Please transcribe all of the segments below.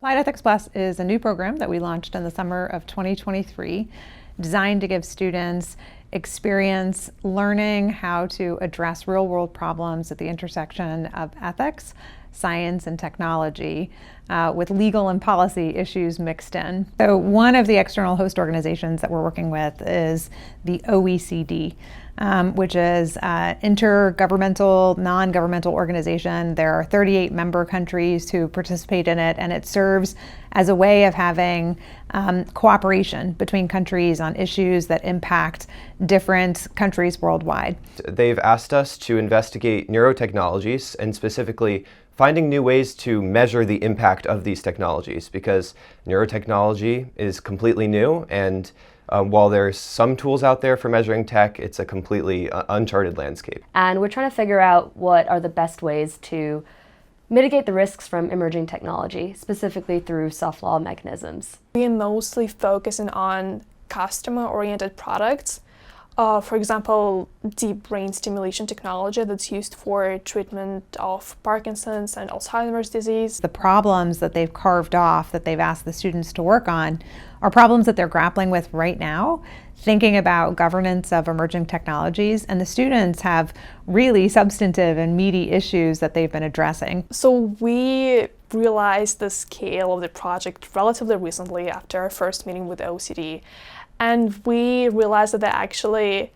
Applied Ethics Plus is a new program that we launched in the summer of 2023, designed to give students experience learning how to address real-world problems at the intersection of ethics, science, and technology, with legal and policy issues mixed in. So one of the external host organizations that we're working with is the OECD, which is an intergovernmental, non-governmental organization. There are 38 member countries who participate in it, and it serves as a way of having cooperation between countries on issues that impact different countries worldwide. They've asked us to investigate neurotechnologies and specifically finding new ways to measure the impact of these technologies, because neurotechnology is completely new, and while there's some tools out there for measuring tech, it's a completely uncharted landscape. And we're trying to figure out what are the best ways to mitigate the risks from emerging technology, specifically through soft law mechanisms. We are mostly focusing on customer-oriented products. For example, deep brain stimulation technology that's used for treatment of Parkinson's and Alzheimer's disease. The problems that they've carved off, that they've asked the students to work on, are problems that they're grappling with right now, thinking about governance of emerging technologies, and the students have really substantive and meaty issues that they've been addressing. So we realized the scale of the project relatively recently after our first meeting with OECD. And we realized that they're actually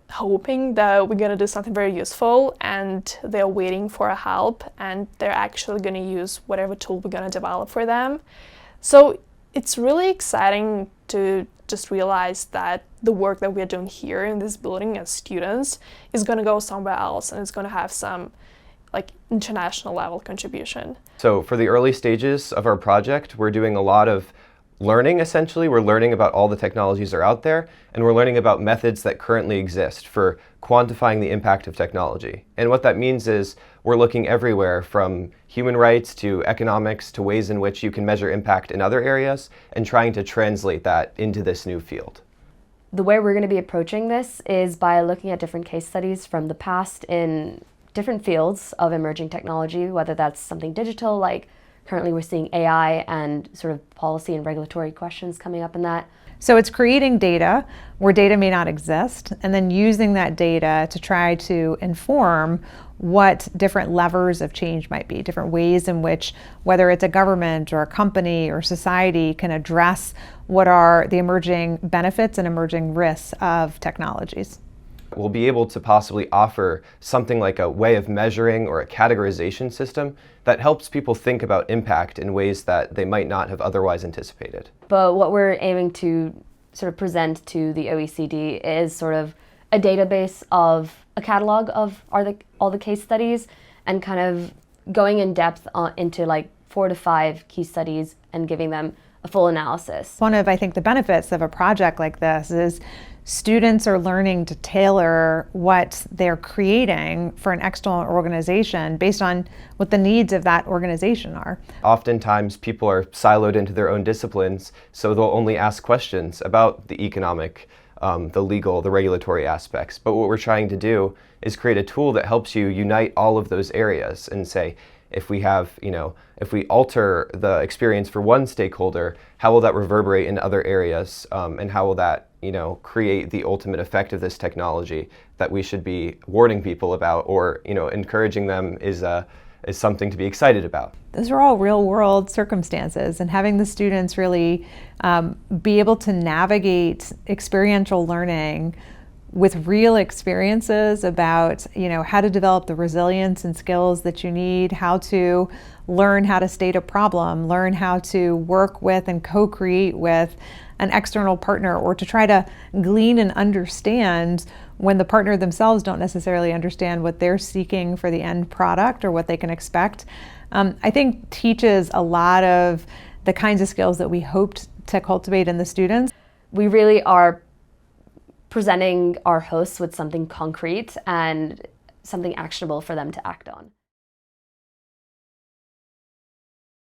hoping that we're going to do something very useful, and they're waiting for our help, and they're actually going to use whatever tool we're going to develop for them. So it's really exciting to just realize that the work that we're doing here in this building as students is going to go somewhere else, and it's going to have some international level contribution. So for the early stages of our project, we're doing a lot of learning, essentially. We're learning about all the technologies that are out there, and we're learning about methods that currently exist for quantifying the impact of technology. And what that means is we're looking everywhere from human rights to economics to ways in which you can measure impact in other areas and trying to translate that into this new field. The way we're going to be approaching this is by looking at different case studies from the past in different fields of emerging technology, whether that's something digital, like currently we're seeing AI and sort of policy and regulatory questions coming up in that. So it's creating data where data may not exist, and then using that data to try to inform what different levers of change might be, different ways in which, whether it's a government or a company or society, can address what are the emerging benefits and emerging risks of technologies. We'll be able to possibly offer something like a way of measuring or a categorization system that helps people think about impact in ways that they might not have otherwise anticipated. But what we're aiming to sort of present to the OECD is sort of a database of a catalog of all the case studies, and kind of going in depth into like 4 to 5 key studies and giving them a full analysis. One of, I think, the benefits of a project like this is students are learning to tailor what they're creating for an external organization based on what the needs of that organization are. Oftentimes people are siloed into their own disciplines, so they'll only ask questions about the economic, the legal, the regulatory aspects. But what we're trying to do is create a tool that helps you unite all of those areas and say, if we have, if we alter the experience for one stakeholder, how will that reverberate in other areas, and how will that, create the ultimate effect of this technology that we should be warning people about, or, encouraging them is something to be excited about. Those are all real-world circumstances, and having the students really be able to navigate experiential learning with real experiences about, how to develop the resilience and skills that you need, how to learn how to state a problem, learn how to work with and co-create with an external partner, or to try to glean and understand when the partner themselves don't necessarily understand what they're seeking for the end product or what they can expect. I think teaches a lot of the kinds of skills that we hoped to cultivate in the students. We really are presenting our hosts with something concrete and something actionable for them to act on.